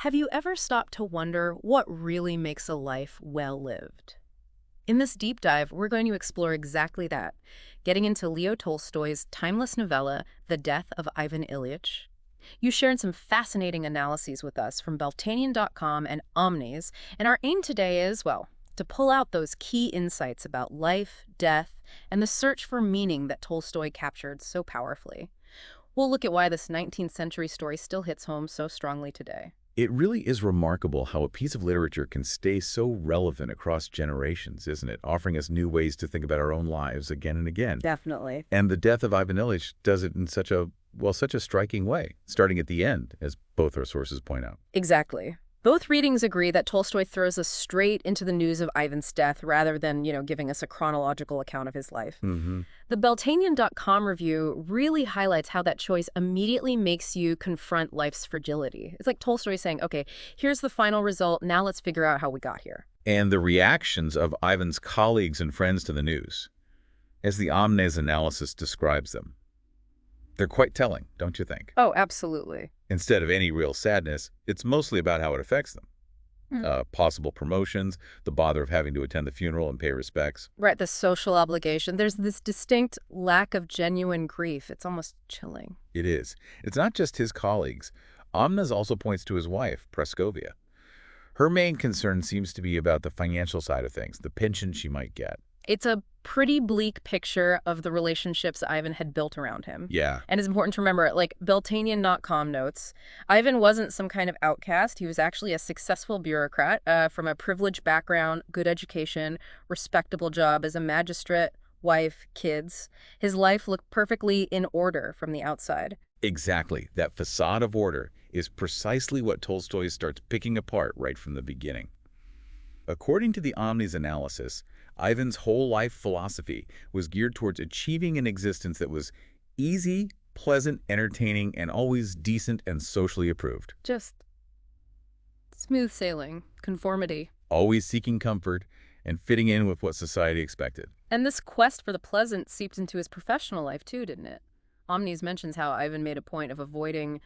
Have you ever stopped to wonder what really makes a life well lived? In this deep dive, we're going to explore exactly that, getting into Leo Tolstoy's timeless novella, The Death of Ivan Ilyich. You shared some fascinating analyses with us from Beltanian.com and Omnis, and our aim today is, well, to pull out those key insights about life, death, and the search for meaning that Tolstoy captured so powerfully. We'll look at why this 19th century story still hits home so strongly today. It really is remarkable how a piece of literature can stay so relevant across generations, isn't it? Offering us new ways to think about our own lives again and again. Definitely. And The Death of Ivan Ilyich does it in such a striking way, starting at the end, as both our sources point out. Exactly. Both readings agree that Tolstoy throws us straight into the news of Ivan's death rather than, giving us a chronological account of his life. The Beltanian.com review really highlights how that choice immediately makes you confront life's fragility. It's like Tolstoy saying, okay, here's the final result, now let's figure out how we got here. And the reactions of Ivan's colleagues and friends to the news, as the Omnes analysis describes them. They're quite telling, don't you think? Oh, absolutely. Instead of any real sadness, it's mostly about how it affects them. Possible promotions, the bother of having to attend the funeral and pay respects. Right, the social obligation. There's this distinct lack of genuine grief. It's almost chilling. It is. It's not just his colleagues. Omnes also points to his wife, Praskovia. Her main concern seems to be about the financial side of things, the pension she might get. It's a pretty bleak picture of the relationships Ivan had built around him. Yeah. And it's important to remember, like Beltanian.com notes, Ivan wasn't some kind of outcast. He was actually a successful bureaucrat from a privileged background, good education, respectable job as a magistrate, wife, kids. His life looked perfectly in order from the outside. Exactly. That facade of order is precisely what Tolstoy starts picking apart right from the beginning. According to the Omni's analysis, Ivan's whole life philosophy was geared towards achieving an existence that was easy, pleasant, entertaining, and always decent and socially approved. Just smooth sailing, conformity. Always seeking comfort and fitting in with what society expected. And this quest for the pleasant seeped into his professional life too, didn't it? Omnis mentions how Ivan made a point of avoiding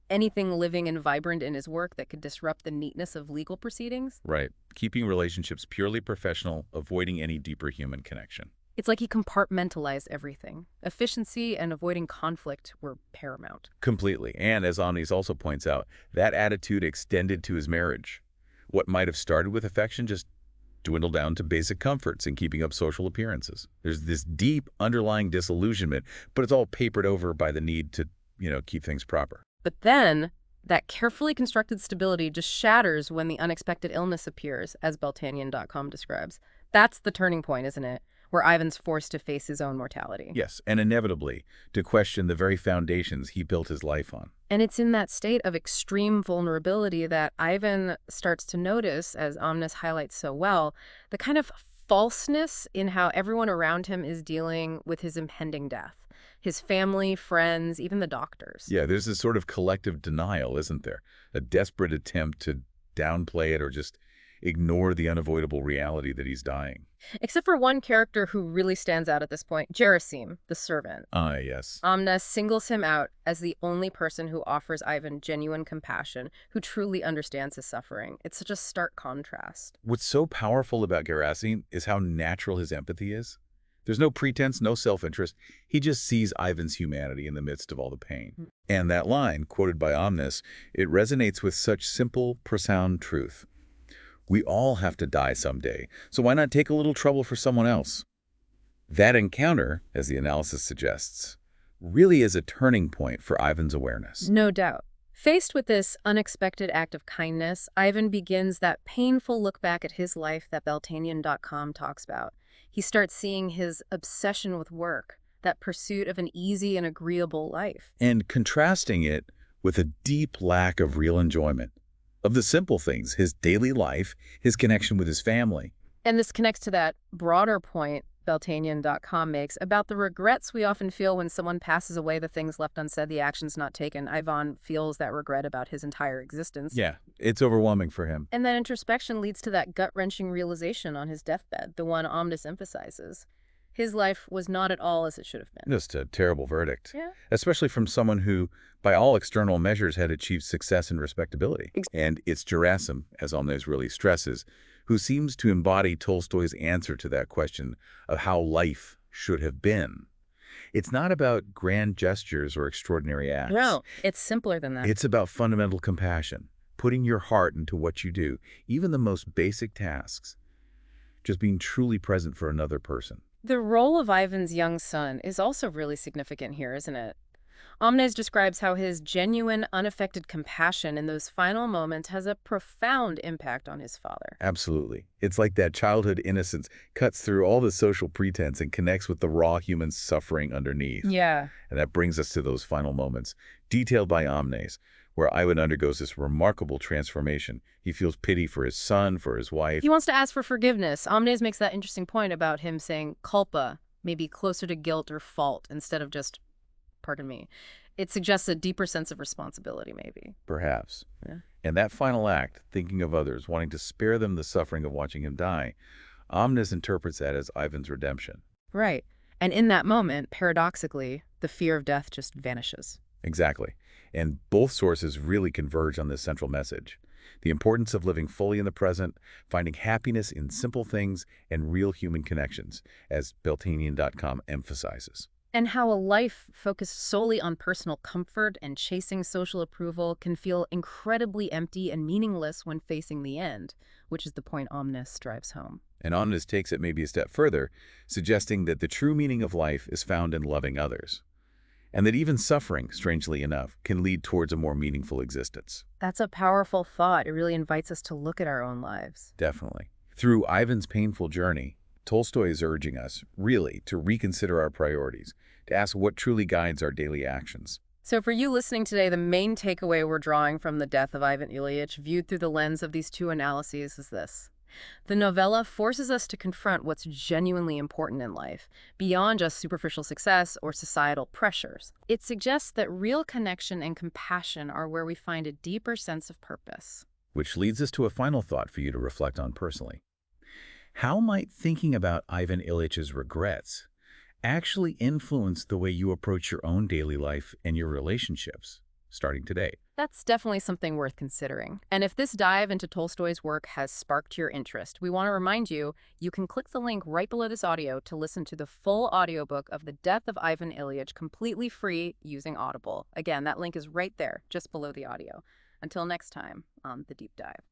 anything living and vibrant in his work that could disrupt the neatness of legal proceedings. Right. Keeping relationships purely professional, avoiding any deeper human connection. It's like he compartmentalized everything. Efficiency and avoiding conflict were paramount. Completely. And as Omnis also points out, that attitude extended to his marriage. What might have started with affection just dwindled down to basic comforts and keeping up social appearances. There's this deep underlying disillusionment, but it's all papered over by the need to, keep things proper. But then, that carefully constructed stability just shatters when the unexpected illness appears, as Beltanian.com describes. That's the turning point, isn't it? Where Ivan's forced to face his own mortality. Yes, and inevitably, to question the very foundations he built his life on. And it's in that state of extreme vulnerability that Ivan starts to notice, as Omnis highlights so well, the kind of falseness in how everyone around him is dealing with his impending death. His family, friends, even the doctors. Yeah, there's this sort of collective denial, isn't there? A desperate attempt to downplay it or just ignore the unavoidable reality that he's dying. Except for one character who really stands out at this point, Gerasim, the servant. Yes. Omnes singles him out as the only person who offers Ivan genuine compassion, who truly understands his suffering. It's such a stark contrast. What's so powerful about Gerasim is how natural his empathy is. There's no pretense, no self-interest. He just sees Ivan's humanity in the midst of all the pain. And that line, quoted by Omnis, it resonates with such simple, profound truth. We all have to die someday, so why not take a little trouble for someone else? That encounter, as the analysis suggests, really is a turning point for Ivan's awareness. No doubt. Faced with this unexpected act of kindness, Ivan begins that painful look back at his life that Beltanian.com talks about. He starts seeing his obsession with work, that pursuit of an easy and agreeable life. And contrasting it with a deep lack of real enjoyment. Of the simple things, his daily life, his connection with his family. And this connects to that broader point Beltanian.com makes about the regrets we often feel when someone passes away, the things left unsaid, the actions not taken. Ivan feels that regret about his entire existence. Yeah, it's overwhelming for him. And that introspection leads to that gut-wrenching realization on his deathbed, the one Omnis emphasizes. His life was not at all as it should have been. Just a terrible verdict, Yeah. especially from someone who, by all external measures, had achieved success and respectability. And it's Gerasim, as Omnes really stresses, who seems to embody Tolstoy's answer to that question of how life should have been. It's not about grand gestures or extraordinary acts. No, it's simpler than that. It's about fundamental compassion, putting your heart into what you do, even the most basic tasks, just being truly present for another person. The role of Ivan's young son is also really significant here, isn't it? Omnes describes how his genuine, unaffected compassion in those final moments has a profound impact on his father. Absolutely. It's like that childhood innocence cuts through all the social pretense and connects with the raw human suffering underneath. Yeah. And that brings us to those final moments, detailed by Omnes, where Ivan undergoes this remarkable transformation. He feels pity for his son, for his wife. He wants to ask for forgiveness. Omnes makes that interesting point about him saying culpa, maybe closer to guilt or fault instead of just, pardon me. It suggests a deeper sense of responsibility, maybe. Perhaps. Yeah. And that final act, thinking of others, wanting to spare them the suffering of watching him die, Omnes interprets that as Ivan's redemption. Right. And in that moment, paradoxically, the fear of death just vanishes. Exactly. And both sources really converge on this central message. The importance of living fully in the present, finding happiness in simple things and real human connections, as Beltanian.com emphasizes. And how a life focused solely on personal comfort and chasing social approval can feel incredibly empty and meaningless when facing the end, which is the point Omnes drives home. And Omnes takes it maybe a step further, suggesting that the true meaning of life is found in loving others. And that even suffering, strangely enough, can lead towards a more meaningful existence. That's a powerful thought. It really invites us to look at our own lives. Definitely. Through Ivan's painful journey, Tolstoy is urging us, really, to reconsider our priorities, to ask what truly guides our daily actions. So for you listening today, the main takeaway we're drawing from the Death of Ivan Ilyich, viewed through the lens of these two analyses, is this. The novella forces us to confront what's genuinely important in life, beyond just superficial success or societal pressures. It suggests that real connection and compassion are where we find a deeper sense of purpose. Which leads us to a final thought for you to reflect on personally. How might thinking about Ivan Ilyich's regrets actually influence the way you approach your own daily life and your relationships, starting today? That's definitely something worth considering. And if this dive into Tolstoy's work has sparked your interest, we want to remind you, you can click the link right below this audio to listen to the full audiobook of The Death of Ivan Ilyich completely free using Audible. Again, that link is right there, just below the audio. Until next time on The Deep Dive.